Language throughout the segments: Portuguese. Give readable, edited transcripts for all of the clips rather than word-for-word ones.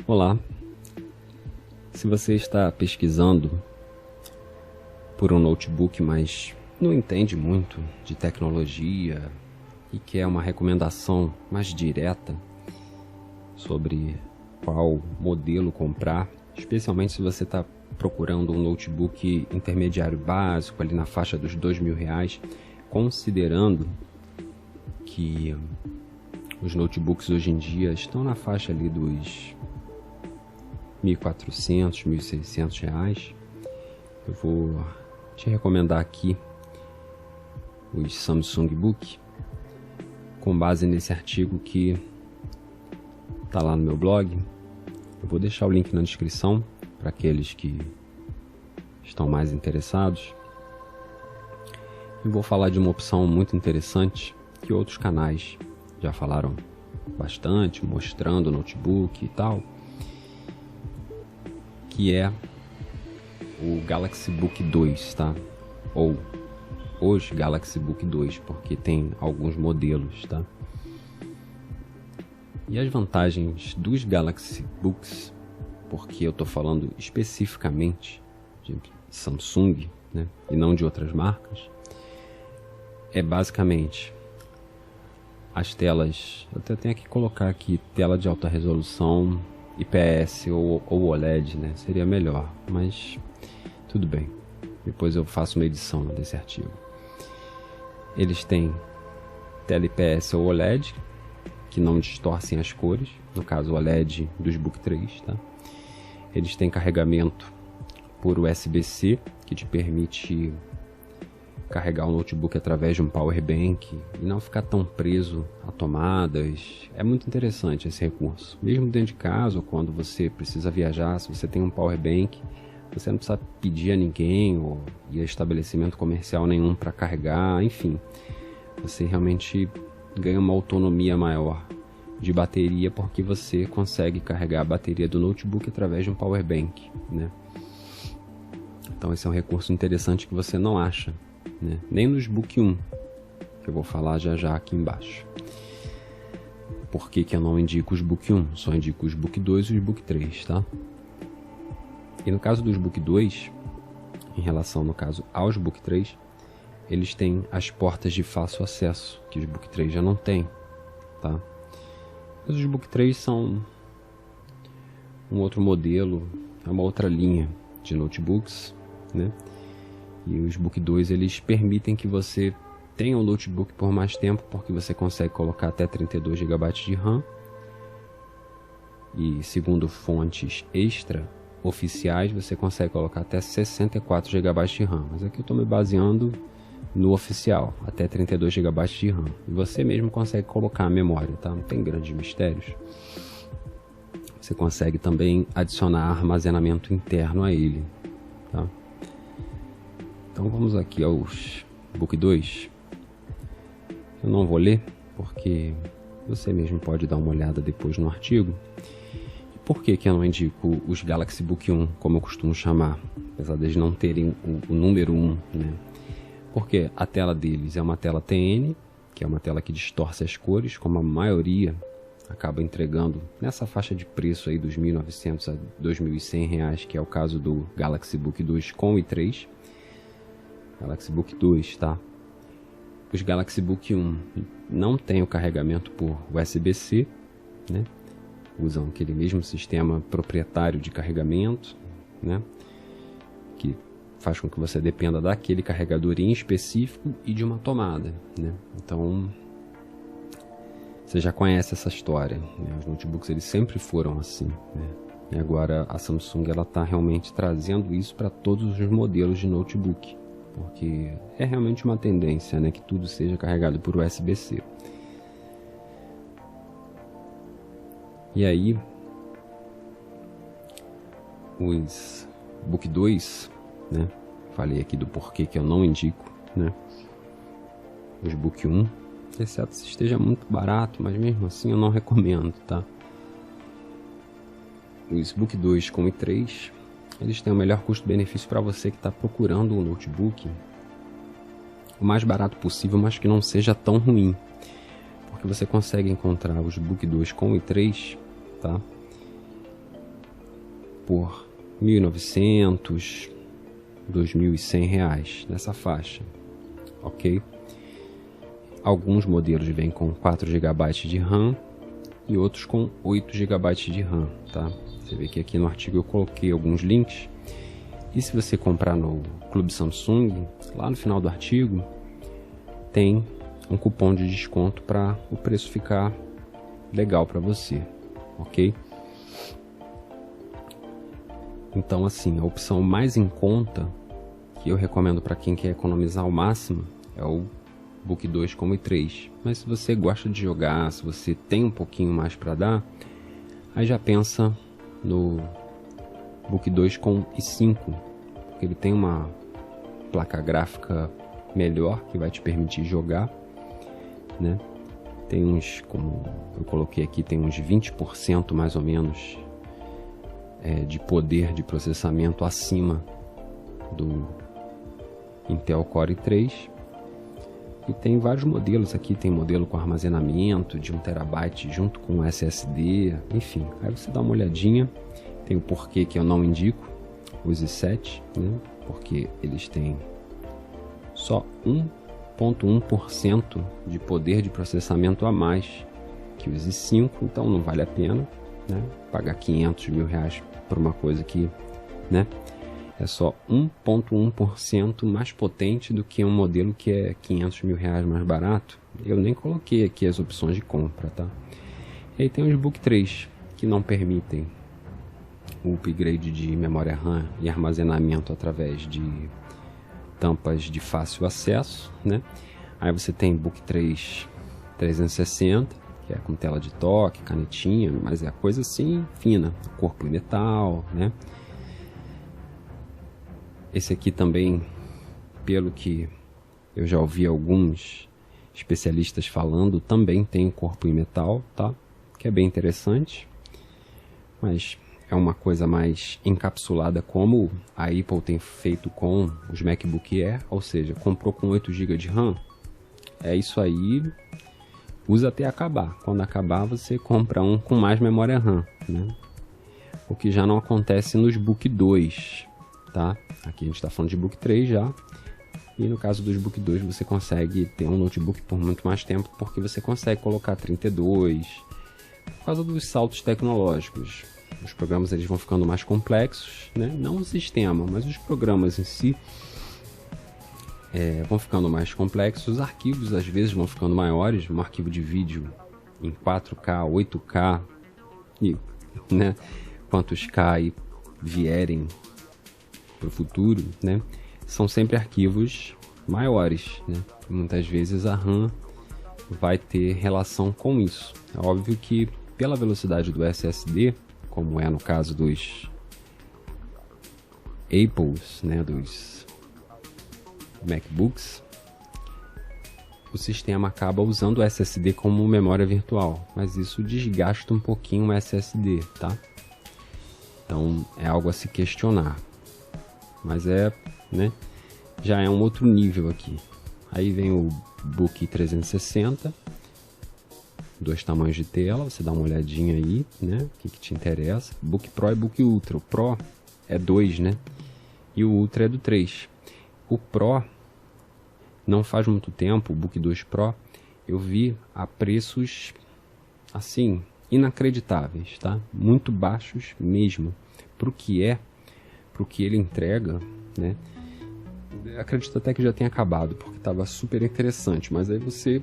Olá, se você está pesquisando por um notebook, mas não entende muito de tecnologia e quer uma recomendação mais direta sobre qual modelo comprar, especialmente se você está procurando um notebook intermediário básico ali na faixa dos R$2.000, considerando que os notebooks hoje em dia estão na faixa ali dos R$1.400, R$1.600, eu vou te recomendar aqui os Samsung Book, com base nesse artigo que está lá no meu blog. Eu vou deixar o link na descrição para aqueles que estão mais interessados. Eu vou falar de uma opção muito interessante que outros canais já falaram bastante, mostrando o notebook e tal, que é o Galaxy Book 2, tá? Ou os Galaxy Book 2, porque tem alguns modelos, tá? E as vantagens dos Galaxy Books, porque eu tô falando especificamente de Samsung, né? E não de outras marcas, é basicamente as telas. Eu até tenho que colocar aqui tela de alta resolução, IPS ou OLED, né? Seria melhor, mas tudo bem. Depois eu faço uma edição desse artigo. Eles têm tela IPS ou OLED, que não distorcem as cores, no caso o OLED dos Book 3, tá? Eles têm carregamento por USB-C, que te permite carregar o notebook através de um power bank e não ficar tão preso a tomadas. É muito interessante esse recurso. Mesmo dentro de casa, ou quando você precisa viajar, se você tem um power bank, você não precisa pedir a ninguém ou ir a estabelecimento comercial nenhum para carregar, enfim. Você realmente ganha uma autonomia maior de bateria, porque você consegue carregar a bateria do notebook através de um power bank, né? Então esse é um recurso interessante que você não acha, né? Nem nos Book 1, que eu vou falar já aqui embaixo. Por que eu não indico os Book 1? Só indico os Book 2 e os Book 3, tá? E no caso dos Book 2, em relação, no caso, aos Book 3, eles têm as portas de fácil acesso, que os Book 3 já não têm, tá? Mas os Book 3 são um outro modelo, é uma outra linha de notebooks, né? E os Book 2, eles permitem que você tenha o notebook por mais tempo, porque você consegue colocar até 32 GB de RAM. E segundo fontes extra oficiais, você consegue colocar até 64 GB de RAM. Mas aqui eu estou me baseando no oficial, até 32 GB de RAM. E você mesmo consegue colocar a memória, tá? Não tem grandes mistérios. Você consegue também adicionar armazenamento interno a ele, tá? Então vamos aqui aos Book 2. Eu não vou ler, porque você mesmo pode dar uma olhada depois no artigo. E por que eu não indico os Galaxy Book 1, como eu costumo chamar, apesar de eles não terem o número 1, né? Porque a tela deles é uma tela TN, que é uma tela que distorce as cores, como a maioria acaba entregando nessa faixa de preço aí dos R$1.900 a R$2.100, que é o caso do Galaxy Book 2 com i3. Galaxy Book 2, tá? Os Galaxy Book 1 não tem o carregamento por USB-C, né? Usam aquele mesmo sistema proprietário de carregamento, né? Que faz com que você dependa daquele carregador em específico e de uma tomada, né? Então, você já conhece essa história, né? Os notebooks, eles sempre foram assim, né? E agora a Samsung, ela está realmente trazendo isso para todos os modelos de notebook, porque é realmente uma tendência, né, que tudo seja carregado por USB-C. E aí, os Book 2, né, falei aqui do porquê que eu não indico, né, os Book 1, exceto se esteja muito barato, mas mesmo assim eu não recomendo, tá? Os Book 2 com i3, eles têm o melhor custo-benefício para você que está procurando um notebook o mais barato possível, mas que não seja tão ruim, porque você consegue encontrar os Book 2 com i3, tá? por R$ 1.900, R$ 2.100, nessa faixa, ok? Alguns modelos vêm com 4 GB de RAM e outros com 8 GB de RAM, tá? Você vê que aqui no artigo eu coloquei alguns links. E se você comprar no Clube Samsung, lá no final do artigo, tem um cupom de desconto para o preço ficar legal para você, ok? Então, assim, a opção mais em conta que eu recomendo para quem quer economizar ao máximo é o Book 2 com i3. Mas se você gosta de jogar, se você tem um pouquinho mais para dar, aí já pensa no Book 2 com i5, porque ele tem uma placa gráfica melhor que vai te permitir jogar, né? Tem uns, como eu coloquei aqui, tem uns 20% mais ou menos de poder de processamento acima do Intel Core i3. E tem vários modelos aqui, tem modelo com armazenamento de 1 TB junto com SSD, enfim. Aí você dá uma olhadinha, tem o porquê que eu não indico os i7, né? Porque eles têm só 1,1% de poder de processamento a mais que os i5, então não vale a pena, né? Pagar R$500 mil por uma coisa que, né? É só 1,1% mais potente do que um modelo que é R$500 mil mais barato. Eu nem coloquei aqui as opções de compra, tá? E aí tem os Book 3, que não permitem o upgrade de memória RAM e armazenamento através de tampas de fácil acesso, né? Aí você tem Book 3 360, que é com tela de toque, canetinha, mas é coisa assim fina, corpo em metal, né? Esse aqui também, pelo que eu já ouvi alguns especialistas falando, também tem corpo em metal, tá? Que é bem interessante, mas é uma coisa mais encapsulada, como a Apple tem feito com os MacBook Air, ou seja, comprou com 8 GB de RAM, é isso aí, usa até acabar. Quando acabar, você compra um com mais memória RAM, né? O que já não acontece nos Book 2, tá? Aqui a gente está falando de Book 3 já, e no caso dos Book 2 você consegue ter um notebook por muito mais tempo, porque você consegue colocar 32, por causa dos saltos tecnológicos. Os programas eles vão ficando mais complexos, né? Não o sistema, mas os programas em si vão ficando mais complexos. Os arquivos às vezes vão ficando maiores. Um arquivo de vídeo em 4K, 8K, e, né? Quantos K aí vierem para o futuro, né? São sempre arquivos maiores, né? Muitas vezes a RAM vai ter relação com isso. É óbvio que pela velocidade do SSD, como é no caso dos Apples, né, dos MacBooks, o sistema acaba usando o SSD como memória virtual, mas isso desgasta um pouquinho o SSD, tá? Então é algo a se questionar, mas né, já é um outro nível aqui. Aí vem o Book 360, 2 tamanhos de tela, você dá uma olhadinha aí, né, o que te interessa. Book Pro e Book Ultra. O Pro é 2, né, e o Ultra é do 3. O Pro, não faz muito tempo, o Book 2 Pro, eu vi a preços, assim, inacreditáveis, tá? Muito baixos mesmo, pro que ele entrega, né? Acredito até que já tenha acabado, porque estava super interessante, mas aí você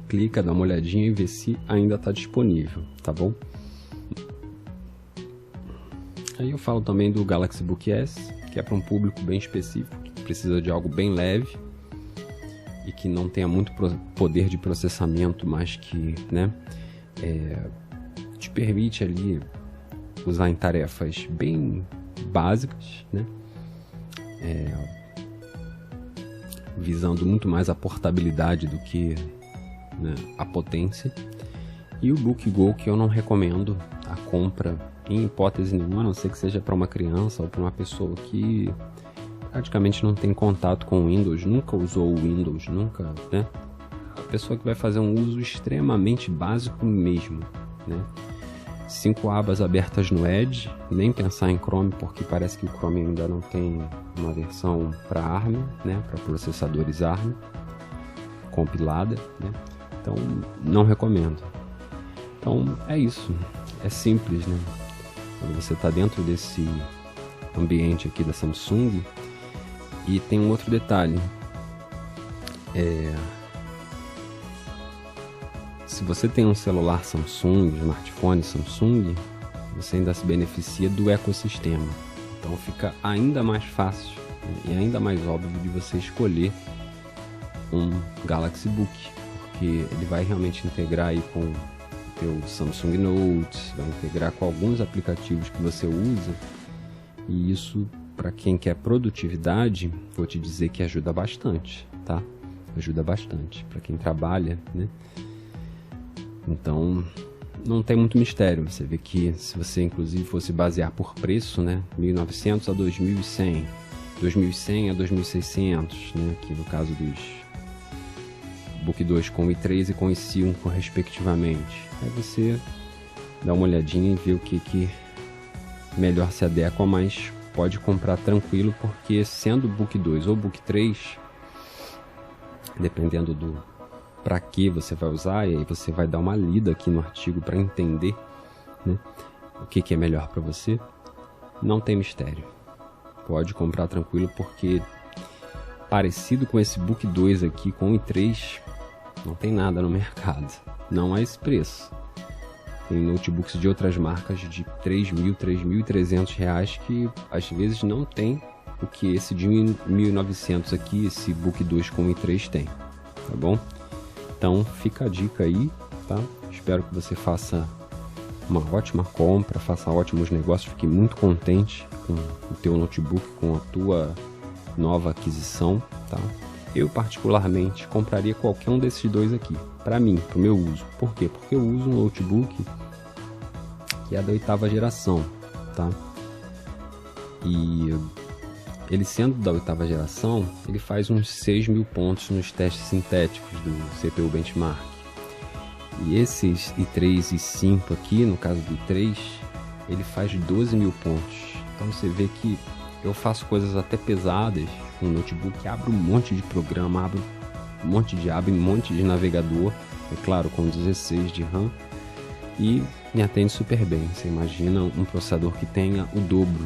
clica, dá uma olhadinha e vê se ainda está disponível, tá bom? Aí eu falo também do Galaxy Book S, que é para um público bem específico, que precisa de algo bem leve e que não tenha muito poder de processamento, mas que, né, te permite ali usar em tarefas bem básicas, né? Visando muito mais a portabilidade do que, né, a potência. E o Book Go, que eu não recomendo a compra em hipótese nenhuma, a não ser que seja para uma criança ou para uma pessoa que praticamente não tem contato com o Windows, nunca usou o Windows, nunca, né? A pessoa que vai fazer um uso extremamente básico mesmo, né? 5 abas abertas no Edge, nem pensar em Chrome, porque parece que o Chrome ainda não tem uma versão para ARM, né, para processadores ARM compilada, né? Então não recomendo. Então é isso, é simples, né? Quando você está dentro desse ambiente aqui da Samsung. E tem um outro detalhe, se você tem um celular Samsung, um smartphone Samsung, você ainda se beneficia do ecossistema. Então fica ainda mais fácil, né, e ainda mais óbvio de você escolher um Galaxy Book, porque ele vai realmente integrar aí com o teu Samsung Note, vai integrar com alguns aplicativos que você usa, e isso, para quem quer produtividade, vou te dizer que ajuda bastante, tá? Ajuda bastante para quem trabalha, né? Então, não tem muito mistério. Você vê que se você, inclusive, fosse basear por preço, né? 1.900 a 2.100, 2.100 a 2.600, né? Aqui no caso dos Book 2 com i3 e com i5, respectivamente. Aí você dá uma olhadinha e vê o que melhor se adequa, mas pode comprar tranquilo, porque sendo Book 2 ou Book 3, dependendo do para que você vai usar, e aí você vai dar uma lida aqui no artigo para entender, né, o que é melhor para você. Não tem mistério, pode comprar tranquilo, porque parecido com esse Book 2 aqui com o i3, não tem nada no mercado, não a esse preço. Tem notebooks de outras marcas de R$3.000, R$3.300 que às vezes não tem o que esse de 1.900 aqui, esse Book 2 com i3 tem, tá bom? Então fica a dica aí, tá? Espero que você faça uma ótima compra, faça ótimos negócios, fique muito contente com o teu notebook, com a tua nova aquisição, tá? Eu particularmente compraria qualquer um desses dois aqui, para mim, para o meu uso. Por quê? Porque eu uso um notebook que é da 8ª geração, tá? E ele sendo da 8ª geração, ele faz uns 6.000 pontos nos testes sintéticos do CPU Benchmark. E esses i3 e i5 aqui, no caso do i3, ele faz 12.000 pontos. Então você vê que eu faço coisas até pesadas com o notebook, abro um monte de programa, abro um monte de aba, um monte de navegador, é claro, com 16 de RAM, e me atende super bem. Você imagina um processador que tenha o dobro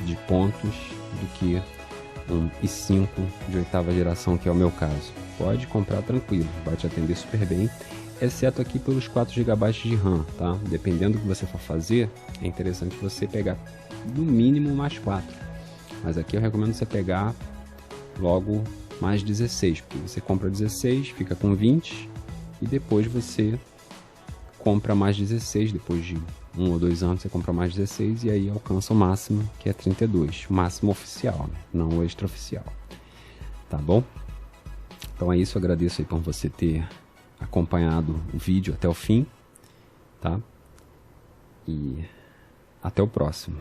de pontos do que um i5 de 8ª geração, que é o meu caso. Pode comprar tranquilo, vai te atender super bem, exceto aqui pelos 4 GB de RAM, tá? Dependendo do que você for fazer, é interessante você pegar no mínimo mais 4. Mas aqui eu recomendo você pegar logo mais 16, porque você compra 16, fica com 20, e depois você compra mais 16, depois de 1 ou 2 anos você compra mais 16, e aí alcança o máximo, que é 32, o máximo oficial, né? Não o extraoficial, tá bom? Então é isso, eu agradeço aí por você ter acompanhado o vídeo até o fim, tá? E até o próximo.